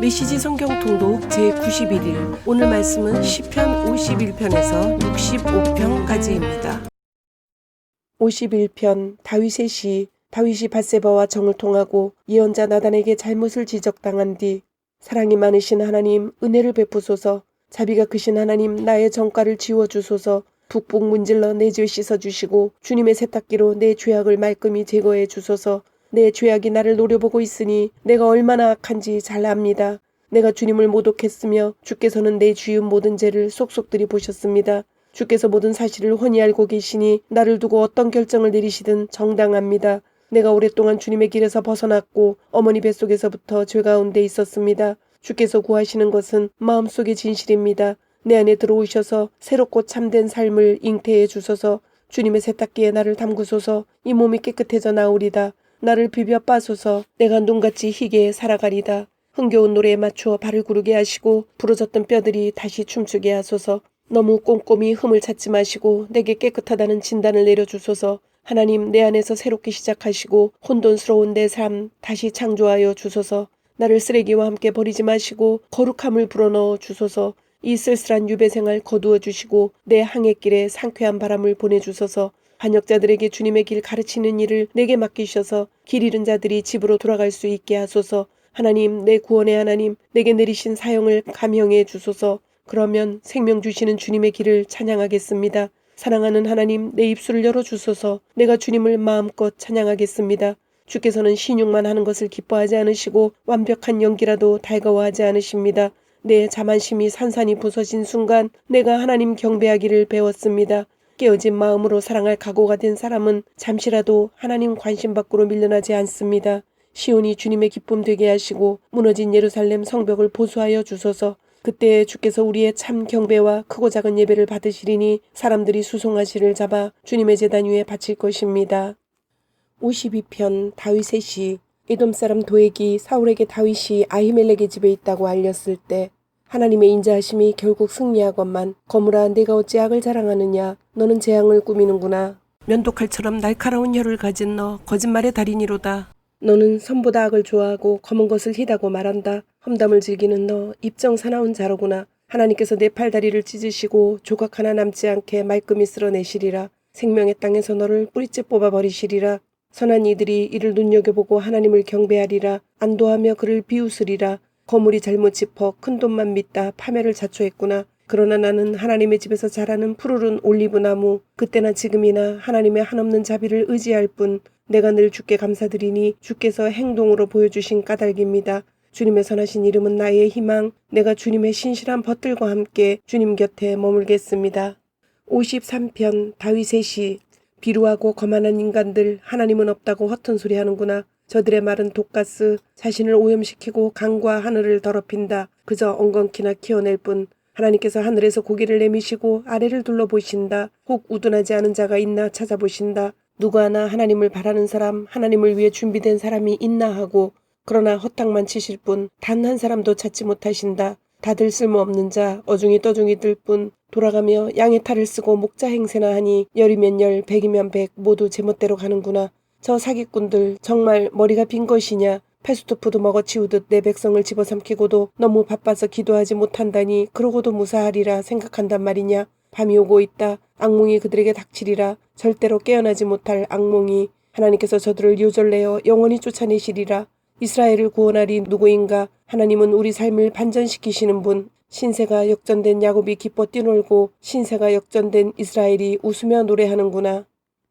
메시지 성경 통독 제91일 오늘 말씀은 시편 51편에서 65편까지입니다. 51편 다윗의 시. 다윗이 밧세바와 정을 통하고 예언자 나단에게 잘못을 지적당한 뒤 사랑이 많으신 하나님 은혜를 베푸소서, 자비가 크신 하나님 나의 정가를 지워주소서, 북북 문질러 내 죄 씻어주시고 주님의 세탁기로 내 죄악을 말끔히 제거해 주소서. 내 죄악이 나를 노려보고 있으니 내가 얼마나 악한지 잘 압니다. 내가 주님을 모독했으며 주께서는 내 지은 모든 죄를 속속들이 보셨습니다. 주께서 모든 사실을 훤히 알고 계시니 나를 두고 어떤 결정을 내리시든 정당합니다. 내가 오랫동안 주님의 길에서 벗어났고 어머니 뱃속에서부터 죄 가운데 있었습니다. 주께서 구하시는 것은 마음속의 진실입니다. 내 안에 들어오셔서 새롭고 참된 삶을 잉태해 주소서. 주님의 세탁기에 나를 담그소서. 이 몸이 깨끗해져 나오리다. 나를 비벼 빠소서. 내가 눈같이 희게 살아가리다. 흥겨운 노래에 맞추어 발을 구르게 하시고 부러졌던 뼈들이 다시 춤추게 하소서. 너무 꼼꼼히 흠을 찾지 마시고 내게 깨끗하다는 진단을 내려주소서. 하나님 내 안에서 새롭게 시작하시고 혼돈스러운 내 삶 다시 창조하여 주소서. 나를 쓰레기와 함께 버리지 마시고 거룩함을 불어넣어 주소서. 이 쓸쓸한 유배생활 거두어 주시고 내 항해길에 상쾌한 바람을 보내주소서. 반역자들에게 주님의 길 가르치는 일을 내게 맡기셔서 길 잃은 자들이 집으로 돌아갈 수 있게 하소서. 하나님 내 구원의 하나님 내게 내리신 사형을 감형해 주소서. 그러면 생명 주시는 주님의 길을 찬양하겠습니다. 사랑하는 하나님 내 입술을 열어주소서. 내가 주님을 마음껏 찬양하겠습니다. 주께서는 신용만 하는 것을 기뻐하지 않으시고 완벽한 연기라도 달가워하지 않으십니다. 내 자만심이 산산이 부서진 순간 내가 하나님 경배하기를 배웠습니다. 깨어진 마음으로 사랑할 각오가 된 사람은 잠시라도 하나님 관심 밖으로 밀려나지 않습니다. 시온이 주님의 기쁨 되게 하시고 무너진 예루살렘 성벽을 보수하여 주소서. 그때 주께서 우리의 참 경배와 크고 작은 예배를 받으시리니 사람들이 수송아지를 잡아 주님의 제단 위에 바칠 것입니다. 52편 다윗의 시. 에돔 사람 도액이 사울에게 다윗이 아히멜렉의 집에 있다고 알렸을 때 하나님의 인자하심이 결국 승리하건만 거물아 내가 어찌 악을 자랑하느냐. 너는 재앙을 꾸미는구나. 면도칼처럼 날카로운 혀를 가진 너 거짓말의 달인이로다. 너는 선보다 악을 좋아하고 검은 것을 희다고 말한다. 험담을 즐기는 너 입정 사나운 자로구나. 하나님께서 내 팔다리를 찢으시고 조각 하나 남지 않게 말끔히 쓸어내시리라. 생명의 땅에서 너를 뿌리째 뽑아버리시리라. 선한 이들이 이를 눈여겨보고 하나님을 경배하리라. 안도하며 그를 비웃으리라. 거물이 잘못 짚어 큰돈만 믿다 파멸을 자초했구나. 그러나 나는 하나님의 집에서 자라는 푸르른 올리브나무 그때나 지금이나 하나님의 한없는 자비를 의지할 뿐 내가 늘 주께 감사드리니 주께서 행동으로 보여주신 까닭입니다. 주님의 선하신 이름은 나의 희망. 내가 주님의 신실한 벗들과 함께 주님 곁에 머물겠습니다. 53편 다윗의 시. 비루하고 거만한 인간들 하나님은 없다고 허튼 소리 하는구나. 저들의 말은 독가스 자신을 오염시키고 강과 하늘을 더럽힌다. 그저 엉겅퀴나 키워낼 뿐. 하나님께서 하늘에서 고개를 내미시고 아래를 둘러보신다. 혹 우둔하지 않은 자가 있나 찾아보신다. 누구 하나 하나님을 바라는 사람 하나님을 위해 준비된 사람이 있나 하고 그러나 허탕만 치실 뿐 단 한 사람도 찾지 못하신다. 다들 쓸모없는 자 어중이 떠중이들 뿐 돌아가며 양의 탈을 쓰고 목자 행세나 하니 열이면 열 백이면 백 모두 제멋대로 가는구나. 저 사기꾼들 정말 머리가 빈 것이냐. 패스트푸드 먹어치우듯 내 백성을 집어삼키고도 너무 바빠서 기도하지 못한다니 그러고도 무사하리라 생각한단 말이냐. 밤이 오고 있다. 악몽이 그들에게 닥치리라. 절대로 깨어나지 못할 악몽이. 하나님께서 저들을 요절내어 영원히 쫓아내시리라. 이스라엘을 구원하리 누구인가. 하나님은 우리 삶을 반전시키시는 분. 신세가 역전된 야곱이 기뻐 뛰놀고 신세가 역전된 이스라엘이 웃으며 노래하는구나.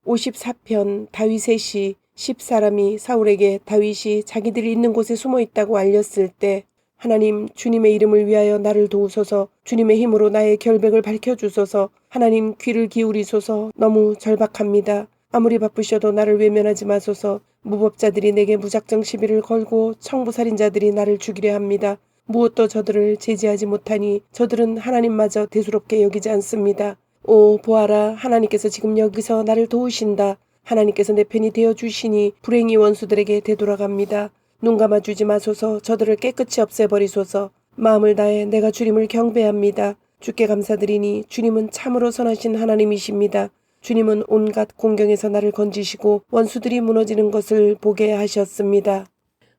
54편 다윗의 시. 10사람이 사울에게 다윗이 자기들이 있는 곳에 숨어 있다고 알렸을 때 하나님 주님의 이름을 위하여 나를 도우소서. 주님의 힘으로 나의 결백을 밝혀주소서. 하나님 귀를 기울이소서. 너무 절박합니다. 아무리 바쁘셔도 나를 외면하지 마소서. 무법자들이 내게 무작정 시비를 걸고 청부살인자들이 나를 죽이려 합니다. 무엇도 저들을 제지하지 못하니 저들은 하나님마저 대수롭게 여기지 않습니다. 오 보아라 하나님께서 지금 여기서 나를 도우신다. 하나님께서 내 편이 되어주시니 불행이 원수들에게 되돌아갑니다. 눈 감아주지 마소서. 저들을 깨끗이 없애버리소서. 마음을 다해 내가 주님을 경배합니다. 주께 감사드리니 주님은 참으로 선하신 하나님이십니다. 주님은 온갖 공경에서 나를 건지시고 원수들이 무너지는 것을 보게 하셨습니다.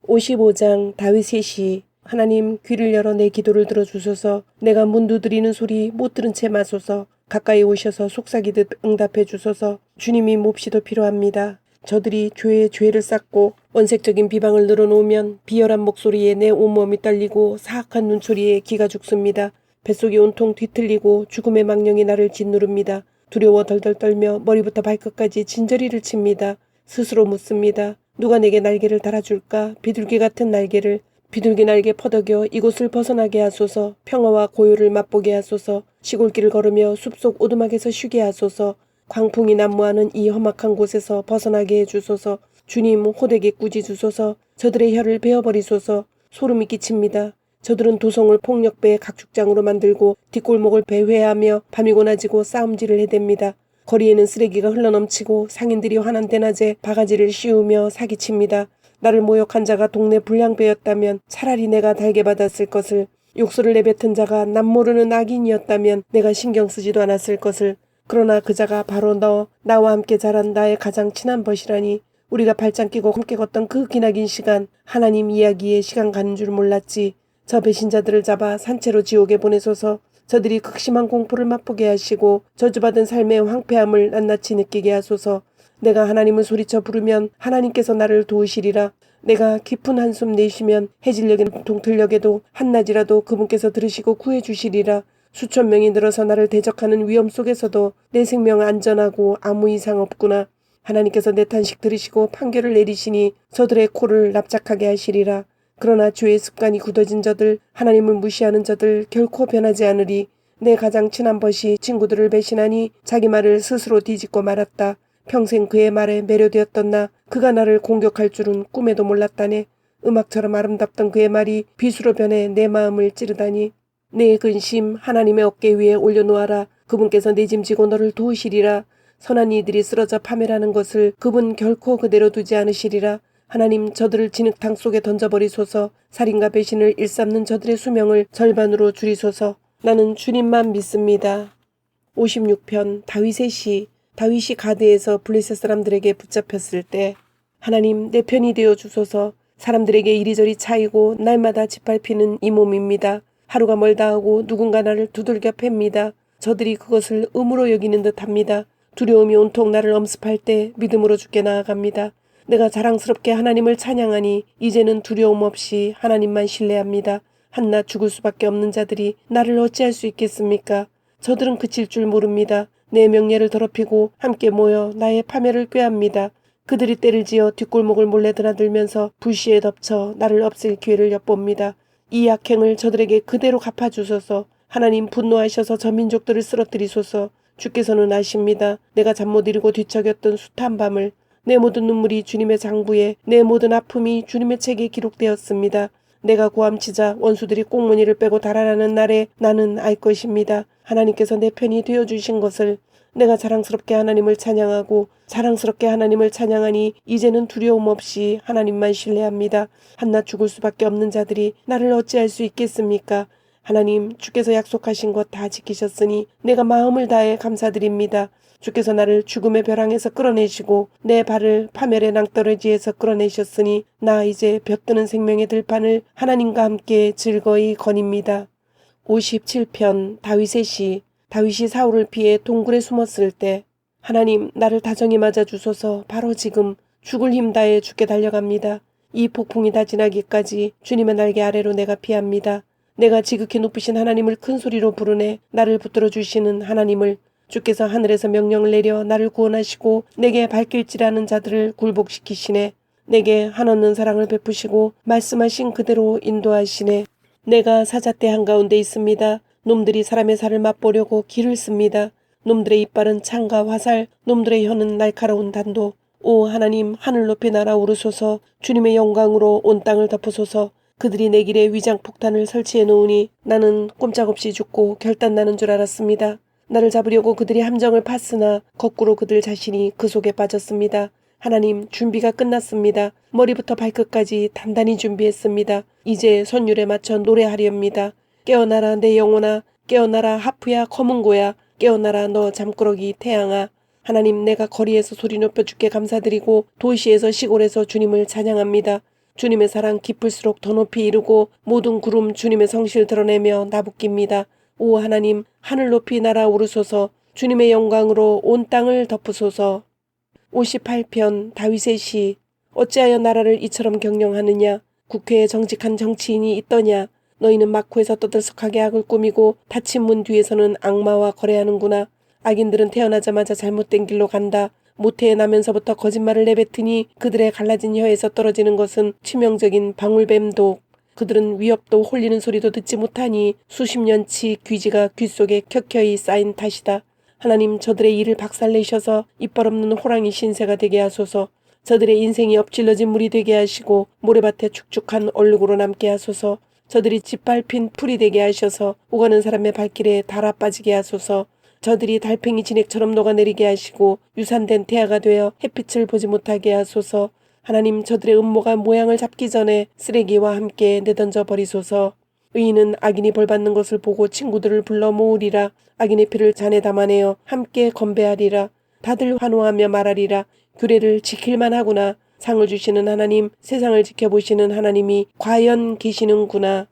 55장 다윗의 시. 하나님 귀를 열어 내 기도를 들어주소서. 내가 문 두드리는 소리 못 들은 채 마소서. 가까이 오셔서 속삭이듯 응답해 주소서. 주님이 몹시도 필요합니다. 저들이 죄에 죄를 쌓고 원색적인 비방을 늘어놓으면 비열한 목소리에 내 온몸이 떨리고 사악한 눈초리에 기가 죽습니다. 뱃속이 온통 뒤틀리고 죽음의 망령이 나를 짓누릅니다. 두려워 덜덜 떨며 머리부터 발끝까지 진저리를 칩니다. 스스로 묻습니다. 누가 내게 날개를 달아줄까? 비둘기 같은 날개를. 비둘기 날개 퍼덕여 이곳을 벗어나게 하소서. 평화와 고요를 맛보게 하소서. 시골길을 걸으며 숲속 오두막에서 쉬게 하소서. 광풍이 난무하는 이 험악한 곳에서 벗어나게 해주소서. 주님 호되게 꾸짖으소서. 저들의 혀를 베어버리소서. 소름이 끼칩니다. 저들은 도성을 폭력배의 각축장으로 만들고 뒷골목을 배회하며 밤이고 낮이고 싸움질을 해댑니다. 거리에는 쓰레기가 흘러넘치고 상인들이 환한 대낮에 바가지를 씌우며 사기칩니다. 나를 모욕한 자가 동네 불량배였다면 차라리 내가 달게 받았을 것을, 욕설을 내뱉은 자가 남 모르는 악인이었다면 내가 신경 쓰지도 않았을 것을. 그러나 그 자가 바로 나와 함께 자란 나의 가장 친한 벗이라니. 우리가 발짱 끼고 함께 걷던 그 기나긴 시간, 하나님 이야기에 시간 가는 줄 몰랐지. 저 배신자들을 잡아 산채로 지옥에 보내소서. 저들이 극심한 공포를 맛보게 하시고 저주받은 삶의 황폐함을 낱낱이 느끼게 하소서. 내가 하나님을 소리쳐 부르면 하나님께서 나를 도우시리라. 내가 깊은 한숨 내쉬면 해질녘에는 동틀녘에도 한낮이라도 그분께서 들으시고 구해주시리라. 수천 명이 늘어서 나를 대적하는 위험 속에서도 내 생명 안전하고 아무 이상 없구나. 하나님께서 내 탄식 들으시고 판결을 내리시니 저들의 코를 납작하게 하시리라. 그러나 죄의 습관이 굳어진 저들, 하나님을 무시하는 저들 결코 변하지 않으리. 내 가장 친한 벗이 친구들을 배신하니 자기 말을 스스로 뒤집고 말았다. 평생 그의 말에 매료되었던 나, 그가 나를 공격할 줄은 꿈에도 몰랐다네. 음악처럼 아름답던 그의 말이 비수로 변해 내 마음을 찌르다니. 내 근심 하나님의 어깨 위에 올려놓아라. 그분께서 내 짐지고 너를 도우시리라. 선한 이들이 쓰러져 파멸하는 것을 그분 결코 그대로 두지 않으시리라. 하나님 저들을 진흙탕 속에 던져버리소서. 살인과 배신을 일삼는 저들의 수명을 절반으로 줄이소서. 나는 주님만 믿습니다. 56편 다윗의 시. 다윗이 가드에서 블레셋 사람들에게 붙잡혔을 때 하나님 내 편이 되어 주소서. 사람들에게 이리저리 차이고 날마다 짓밟히는 이 몸입니다. 하루가 멀다 하고 누군가 나를 두들겨 팹니다. 저들이 그것을 의무로 여기는 듯합니다. 두려움이 온통 나를 엄습할 때 믿음으로 주께 나아갑니다. 내가 자랑스럽게 하나님을 찬양하니 이제는 두려움 없이 하나님만 신뢰합니다. 한낱 죽을 수밖에 없는 자들이 나를 어찌할 수 있겠습니까? 저들은 그칠 줄 모릅니다. 내 명예를 더럽히고 함께 모여 나의 파멸을 꾀합니다. 그들이 때를 지어 뒷골목을 몰래 드나들면서 불시에 덮쳐 나를 없앨 기회를 엿봅니다. 이 악행을 저들에게 그대로 갚아주소서. 하나님 분노하셔서 저 민족들을 쓰러뜨리소서. 주께서는 아십니다. 내가 잠 못 이루고 뒤척였던 숱한 밤을. 내 모든 눈물이 주님의 장부에, 내 모든 아픔이 주님의 책에 기록되었습니다. 내가 고함치자 원수들이 꽁무니를 빼고 달아나는 날에 나는 알 것입니다. 하나님께서 내 편이 되어주신 것을. 내가 자랑스럽게 하나님을 찬양하고 자랑스럽게 하나님을 찬양하니 이제는 두려움 없이 하나님만 신뢰합니다. 한낱 죽을 수밖에 없는 자들이 나를 어찌할 수 있겠습니까? 하나님 주께서 약속하신 것 다 지키셨으니 내가 마음을 다해 감사드립니다. 주께서 나를 죽음의 벼랑에서 끌어내시고 내 발을 파멸의 낭떠러지에서 끌어내셨으니 나 이제 볕드는 생명의 들판을 하나님과 함께 즐거이 거닙니다. 57편 다윗의 시. 다윗이 사울을 피해 동굴에 숨었을 때 하나님 나를 다정히 맞아주소서. 바로 지금 죽을 힘 다해 주께 달려갑니다. 이 폭풍이 다 지나기까지 주님의 날개 아래로 내가 피합니다. 내가 지극히 높으신 하나님을 큰 소리로 부르네. 나를 붙들어 주시는 하나님을. 주께서 하늘에서 명령을 내려 나를 구원하시고 내게 발길질하는 자들을 굴복시키시네. 내게 한없는 사랑을 베푸시고 말씀하신 그대로 인도하시네. 내가 사자떼 한가운데 있습니다. 놈들이 사람의 살을 맛보려고 기를 씁니다. 놈들의 이빨은 창과 화살, 놈들의 혀는 날카로운 단도. 오 하나님 하늘 높이 날아오르소서. 주님의 영광으로 온 땅을 덮으소서. 그들이 내 길에 위장폭탄을 설치해 놓으니 나는 꼼짝없이 죽고 결단나는 줄 알았습니다. 나를 잡으려고 그들이 함정을 팠으나 거꾸로 그들 자신이 그 속에 빠졌습니다. 하나님 준비가 끝났습니다. 머리부터 발끝까지 단단히 준비했습니다. 이제 선율에 맞춰 노래하렵니다. 깨어나라 내 영혼아, 깨어나라 하프야 검은고야, 깨어나라 너 잠꾸러기 태양아. 하나님 내가 거리에서 소리 높여 주께 감사드리고 도시에서 시골에서 주님을 찬양합니다. 주님의 사랑 깊을수록 더 높이 이르고 모든 구름 주님의 성실 드러내며 나부낍니다. 오 하나님, 하늘 높이 날아오르소서. 주님의 영광으로 온 땅을 덮으소서. 58편 다윗의 시. 어찌하여 나라를 이처럼 경영하느냐. 국회에 정직한 정치인이 있더냐. 너희는 막후에서 떠들썩하게 악을 꾸미고 닫힌 문 뒤에서는 악마와 거래하는구나. 악인들은 태어나자마자 잘못된 길로 간다. 모태에 나면서부터 거짓말을 내뱉으니 그들의 갈라진 혀에서 떨어지는 것은 치명적인 방울뱀독. 그들은 위협도 홀리는 소리도 듣지 못하니 수십 년치 귀지가 귀 속에 켜켜이 쌓인 탓이다. 하나님, 저들의 일을 박살내셔서 이빨 없는 호랑이 신세가 되게 하소서. 저들의 인생이 엎질러진 물이 되게 하시고 모래밭에 축축한 얼룩으로 남게 하소서. 저들이 짓밟힌 풀이 되게 하셔서 오가는 사람의 발길에 달아 빠지게 하소서. 저들이 달팽이 진액처럼 녹아내리게 하시고 유산된 태아가 되어 햇빛을 보지 못하게 하소서. 하나님, 저들의 음모가 모양을 잡기 전에 쓰레기와 함께 내던져 버리소서. 의인은 악인이 벌받는 것을 보고 친구들을 불러 모으리라. 악인의 피를 잔에 담아내어 함께 건배하리라. 다들 환호하며 말하리라. 규례를 지킬만 하구나. 상을 주시는 하나님, 세상을 지켜보시는 하나님이 과연 계시는구나.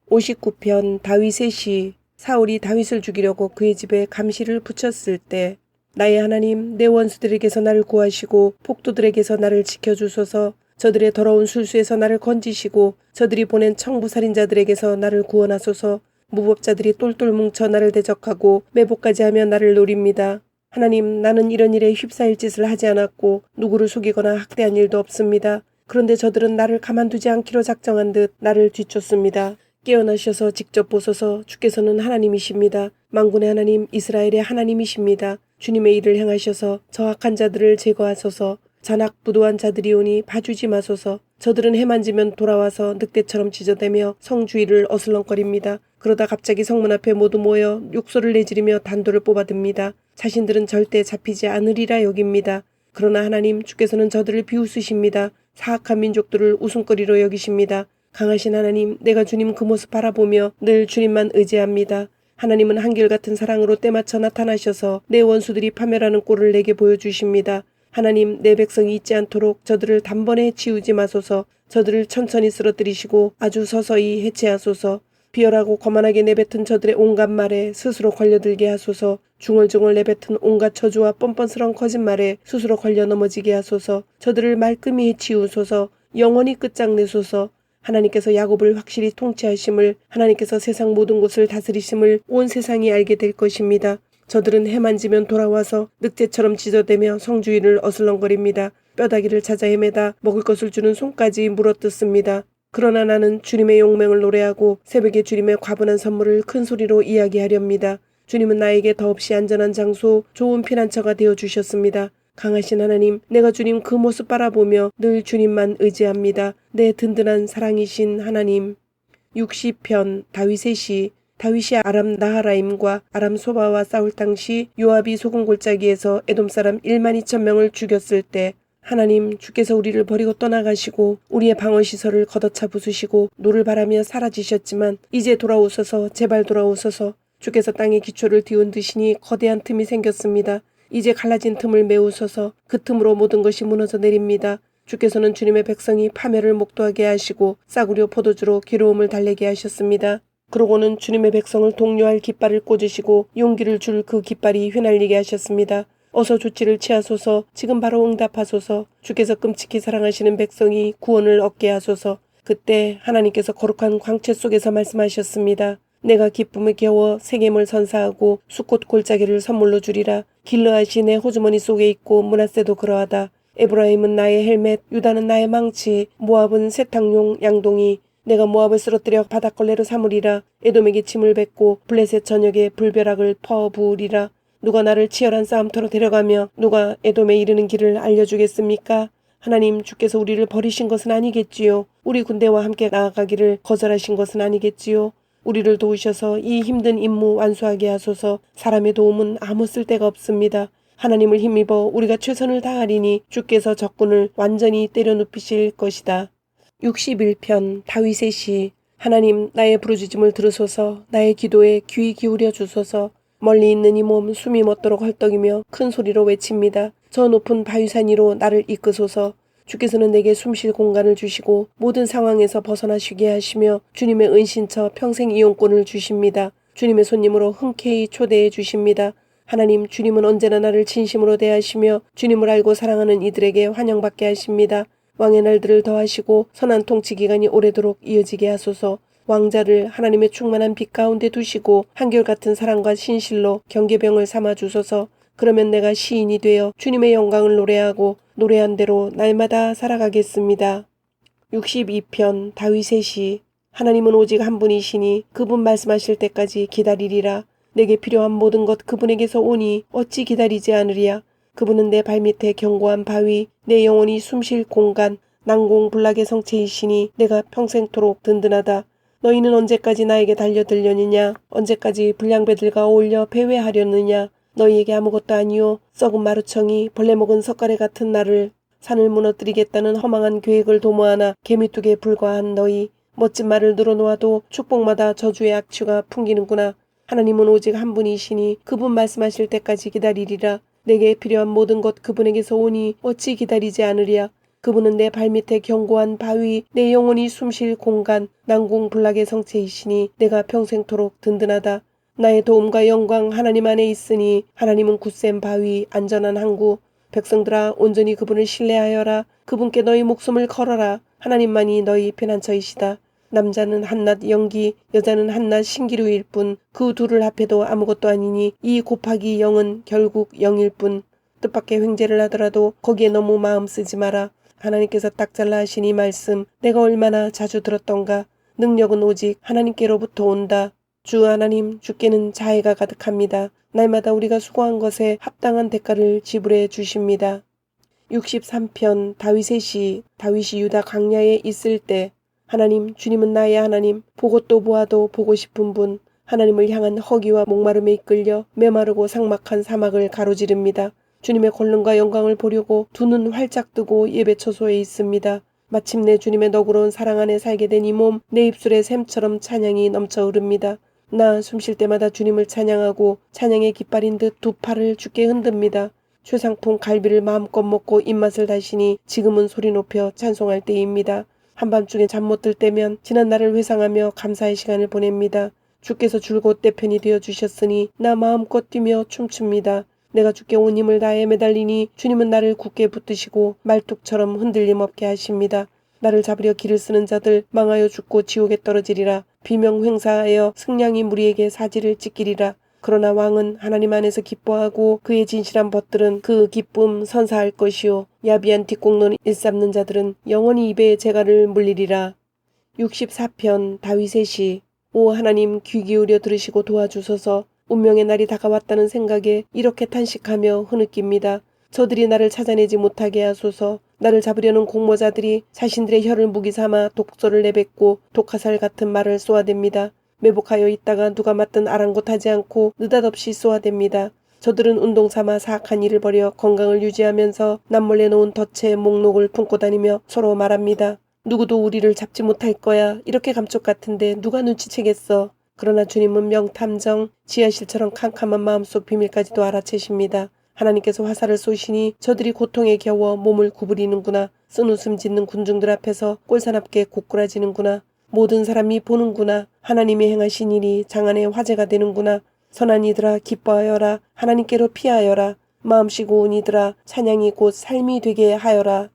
59편 다윗의 시. 사울이 다윗을 죽이려고 그의 집에 감시를 붙였을 때, 나의 하나님, 내 원수들에게서 나를 구하시고 폭도들에게서 나를 지켜주소서. 저들의 더러운 술수에서 나를 건지시고 저들이 보낸 청부살인자들에게서 나를 구원하소서. 무법자들이 똘똘 뭉쳐 나를 대적하고 매복까지 하며 나를 노립니다. 하나님, 나는 이런 일에 휩싸일 짓을 하지 않았고 누구를 속이거나 학대한 일도 없습니다. 그런데 저들은 나를 가만두지 않기로 작정한 듯 나를 뒤쫓습니다. 깨어나셔서 직접 보소서. 주께서는 하나님이십니다. 만군의 하나님, 이스라엘의 하나님이십니다. 주님의 일을 행하셔서 저 악한 자들을 제거하소서. 잔악부도한 자들이 오니 봐주지 마소서. 저들은 해만지면 돌아와서 늑대처럼 짖어대며 성 주위를 어슬렁거립니다. 그러다 갑자기 성문 앞에 모두 모여 욕설을 내지르며 단도를 뽑아듭니다. 자신들은 절대 잡히지 않으리라 여깁니다. 그러나 하나님, 주께서는 저들을 비웃으십니다. 사악한 민족들을 웃음거리로 여기십니다. 강하신 하나님, 내가 주님 그 모습 바라보며 늘 주님만 의지합니다. 하나님은 한결같은 사랑으로 때맞춰 나타나셔서 내 원수들이 파멸하는 꼴을 내게 보여주십니다. 하나님, 내 백성이 잊지 않도록 저들을 단번에 치우지 마소서. 저들을 천천히 쓰러뜨리시고 아주 서서히 해체하소서. 비열하고 거만하게 내뱉은 저들의 온갖 말에 스스로 걸려들게 하소서. 중얼중얼 내뱉은 온갖 저주와 뻔뻔스러운 거짓말에 스스로 걸려 넘어지게 하소서. 저들을 말끔히 해치우소서. 영원히 끝장내소서. 하나님께서 야곱을 확실히 통치하심을, 하나님께서 세상 모든 곳을 다스리심을 온 세상이 알게 될 것입니다. 저들은 해만지면 돌아와서 늑대처럼 짖어대며 성주위를 어슬렁거립니다. 뼈다귀를 찾아 헤매다 먹을 것을 주는 손까지 물어뜯습니다. 그러나 나는 주님의 용맹을 노래하고 새벽에 주님의 과분한 선물을 큰 소리로 이야기하렵니다. 주님은 나에게 더없이 안전한 장소, 좋은 피난처가 되어주셨습니다. 강하신 하나님, 내가 주님 그 모습 바라보며 늘 주님만 의지합니다. 내 든든한 사랑이신 하나님. 60편 다윗의 시. 다윗이 아람 나하라임과 아람 소바와 싸울 당시 요압이 소금 골짜기에서 에돔 사람 12,000명을 죽였을 때, 하나님, 주께서 우리를 버리고 떠나가시고 우리의 방어시설을 걷어차 부수시고 노를 바라며 사라지셨지만 이제 돌아오소서. 제발 돌아오소서. 주께서 땅의 기초를 띄운드시니 거대한 틈이 생겼습니다. 이제 갈라진 틈을 메우소서. 그 틈으로 모든 것이 무너져 내립니다. 주께서는 주님의 백성이 파멸을 목도하게 하시고 싸구려 포도주로 괴로움을 달래게 하셨습니다. 그러고는 주님의 백성을 독려할 깃발을 꽂으시고 용기를 줄 그 깃발이 휘날리게 하셨습니다. 어서 조치를 취하소서. 지금 바로 응답하소서. 주께서 끔찍히 사랑하시는 백성이 구원을 얻게 하소서. 그때 하나님께서 거룩한 광채 속에서 말씀하셨습니다. 내가 기쁨에 겨워 세겜을 선사하고 숫꽃 골짜기를 선물로 주리라. 길르앗이 내 호주머니 속에 있고 므낫세도 그러하다. 에브라임은 나의 헬멧, 유다는 나의 망치, 모압은 세탁용 양동이. 내가 모압을 쓰러뜨려 바닷걸레로 삼으리라. 에돔에게 침을 뱉고 블레셋 전역에 불벼락을 퍼부으리라. 누가 나를 치열한 싸움터로 데려가며 누가 에돔에 이르는 길을 알려주겠습니까? 하나님, 주께서 우리를 버리신 것은 아니겠지요. 우리 군대와 함께 나아가기를 거절하신 것은 아니겠지요. 우리를 도우셔서 이 힘든 임무 완수하게 하소서. 사람의 도움은 아무 쓸데가 없습니다. 하나님을 힘입어 우리가 최선을 다하리니 주께서 적군을 완전히 때려눕히실 것이다. 61편 다윗의 시. 하나님, 나의 부르짖음을 들으소서. 나의 기도에 귀 기울여 주소서. 멀리 있는 이 몸 숨이 멎도록 헐떡이며 큰 소리로 외칩니다. 저 높은 바위산 위로 나를 이끄소서. 주께서는 내게 숨쉴 공간을 주시고 모든 상황에서 벗어나 쉬게 하시며 주님의 은신처 평생 이용권을 주십니다. 주님의 손님으로 흔쾌히 초대해 주십니다. 하나님, 주님은 언제나 나를 진심으로 대하시며 주님을 알고 사랑하는 이들에게 환영받게 하십니다. 왕의 날들을 더하시고 선한 통치 기간이 오래도록 이어지게 하소서. 왕자를 하나님의 충만한 빛 가운데 두시고 한결같은 사랑과 신실로 경계병을 삼아 주소서. 그러면 내가 시인이 되어 주님의 영광을 노래하고 노래한 대로 날마다 살아가겠습니다. 62편 다윗의 시. 하나님은 오직 한 분이시니 그분 말씀하실 때까지 기다리리라. 내게 필요한 모든 것 그분에게서 오니 어찌 기다리지 않으랴. 그분은 내 발밑에 견고한 바위, 내 영혼이 숨쉴 공간, 난공불락의 성체이시니 내가 평생토록 든든하다. 너희는 언제까지 나에게 달려들려느냐? 언제까지 불량배들과 어울려 배회하려느냐? 너희에게 아무것도 아니요 썩은 마루청이 벌레 먹은 석가래 같은 나를 산을 무너뜨리겠다는 허망한 계획을 도모하나 개미뚝에 불과한 너희 멋진 말을 늘어놓아도 축복마다 저주의 악취가 풍기는구나. 하나님은 오직 한 분이시니 그분 말씀하실 때까지 기다리리라. 내게 필요한 모든 것 그분에게서 오니 어찌 기다리지 않으랴. 그분은 내 발밑에 견고한 바위, 내 영혼이 숨쉴 공간, 난공불락의 성체이시니 내가 평생토록 든든하다. 나의 도움과 영광 하나님 안에 있으니 하나님은 굳센 바위, 안전한 항구. 백성들아, 온전히 그분을 신뢰하여라. 그분께 너희 목숨을 걸어라. 하나님만이 너희 피난처이시다. 남자는 한낱 연기, 여자는 한낱 신기루일 뿐 그 둘을 합해도 아무것도 아니니 이 곱하기 0은 결국 0일 뿐. 뜻밖의 횡재를 하더라도 거기에 너무 마음 쓰지 마라. 하나님께서 딱 잘라 하신 이 말씀 내가 얼마나 자주 들었던가. 능력은 오직 하나님께로부터 온다. 주 하나님, 주께는 자애가 가득합니다. 날마다 우리가 수고한 것에 합당한 대가를 지불해 주십니다. 63편 다윗의 시. 다윗이 유다 광야에 있을 때. 하나님, 주님은 나의 하나님, 보고 또 보아도 보고 싶은 분. 하나님을 향한 허기와 목마름에 이끌려 메마르고 삭막한 사막을 가로지릅니다. 주님의 권능과 영광을 보려고 두 눈 활짝 뜨고 예배처소에 있습니다. 마침내 주님의 너그러운 사랑 안에 살게 된 이 몸, 내 입술에 샘처럼 찬양이 넘쳐 흐릅니다. 나 숨쉴 때마다 주님을 찬양하고 찬양의 깃발인 듯 두 팔을 주께 흔듭니다. 최상품 갈비를 마음껏 먹고 입맛을 다시니 지금은 소리 높여 찬송할 때입니다. 한밤중에 잠 못 들 때면 지난 날을 회상하며 감사의 시간을 보냅니다. 주께서 줄곧 내 편이 되어 주셨으니 나 마음껏 뛰며 춤춥니다. 내가 주께 온 힘을 다해 매달리니 주님은 나를 굳게 붙드시고 말뚝처럼 흔들림 없게 하십니다. 나를 잡으려 길을 쓰는 자들 망하여 죽고 지옥에 떨어지리라. 비명 횡사하여 승냥이 무리에게 사지를 찢기리라. 그러나 왕은 하나님 안에서 기뻐하고 그의 진실한 벗들은 그 기쁨 선사할 것이요 야비한 뒷공론 일삼는 자들은 영원히 입에 재갈을 물리리라. 64편 다윗의 시. 오 하나님, 귀 기울여 들으시고 도와주소서. 운명의 날이 다가왔다는 생각에 이렇게 탄식하며 흐느낍니다. 저들이 나를 찾아내지 못하게 하소서. 나를 잡으려는 공모자들이 자신들의 혀를 무기 삼아 독소를 내뱉고 독화살 같은 말을 쏘아댑니다. 매복하여 있다가 누가 맞든 아랑곳하지 않고 느닷없이 쏘아댑니다. 저들은 운동 삼아 사악한 일을 벌여 건강을 유지하면서 남몰래 놓은 덫의 목록을 품고 다니며 서로 말합니다. 누구도 우리를 잡지 못할 거야. 이렇게 감쪽 같은데 누가 눈치채겠어. 그러나 주님은 명탐정, 지하실처럼 캄캄한 마음속 비밀까지도 알아채십니다. 하나님께서 화살을 쏘시니 저들이 고통에 겨워 몸을 구부리는구나. 쓴웃음 짓는 군중들 앞에서 꼴사납게 고꾸라지는구나. 모든 사람이 보는구나. 하나님이 행하신 일이 장안의 화제가 되는구나. 선한 이들아 기뻐하여라. 하나님께로 피하여라. 마음씨 고운 이들아 찬양이 곧 삶이 되게 하여라.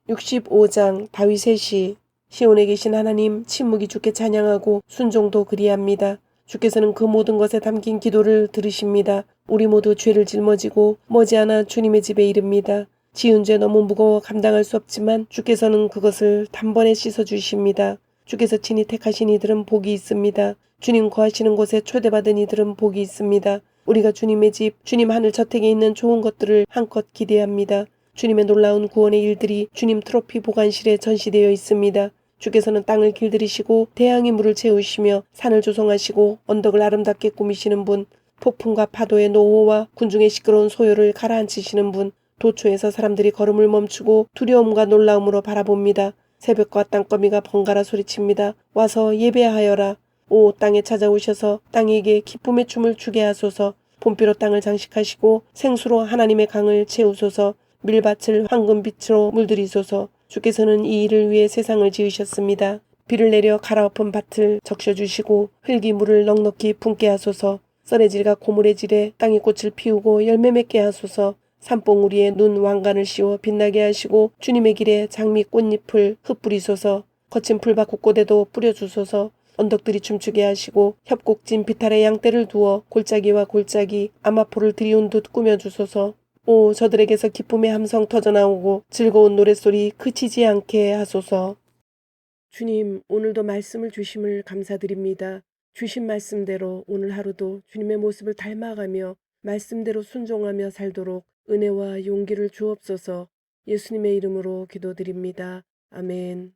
65장 다윗의 시. 시온에 계신 하나님, 침묵이 주께 찬양하고 순종도 그리합니다. 주께서는 그 모든 것에 담긴 기도를 들으십니다. 우리 모두 죄를 짊어지고 머지않아 주님의 집에 이릅니다. 지은 죄 너무 무거워 감당할 수 없지만 주께서는 그것을 단번에 씻어주십니다. 주께서 친히 택하신 이들은 복이 있습니다. 주님 거하시는 곳에 초대받은 이들은 복이 있습니다. 우리가 주님의 집, 주님 하늘 저택에 있는 좋은 것들을 한껏 기대합니다. 주님의 놀라운 구원의 일들이 주님 트로피 보관실에 전시되어 있습니다. 주께서는 땅을 길들이시고 대양의 물을 채우시며 산을 조성하시고 언덕을 아름답게 꾸미시는 분, 폭풍과 파도의 노호와 군중의 시끄러운 소요를 가라앉히시는 분, 도초에서 사람들이 걸음을 멈추고 두려움과 놀라움으로 바라봅니다. 새벽과 땅거미가 번갈아 소리칩니다. 와서 예배하여라. 오 땅에 찾아오셔서 땅에게 기쁨의 춤을 추게 하소서. 봄비로 땅을 장식하시고 생수로 하나님의 강을 채우소서. 밀밭을 황금빛으로 물들이소서. 주께서는 이 일을 위해 세상을 지으셨습니다. 비를 내려 가라엎은 밭을 적셔주시고 흙이 물을 넉넉히 품게 하소서. 썰의 고물의 질에 땅이 꽃을 피우고 열매 맺게 하소서. 산봉우리에 눈 왕관을 씌워 빛나게 하시고 주님의 길에 장미 꽃잎을 흩뿌리소서. 거친 풀밭 곳곳에도 뿌려주소서. 언덕들이 춤추게 하시고 협곡진 비탈의 양떼를 두어 골짜기와 골짜기 아마포를 들이운 듯 꾸며주소서. 오, 저들에게서 기쁨의 함성 터져나오고 즐거운 노랫소리 그치지 않게 하소서. 주님, 오늘도 말씀을 주심을 감사드립니다. 주신 말씀대로 오늘 하루도 주님의 모습을 닮아가며 말씀대로 순종하며 살도록 은혜와 용기를 주옵소서. 예수님의 이름으로 기도드립니다. 아멘.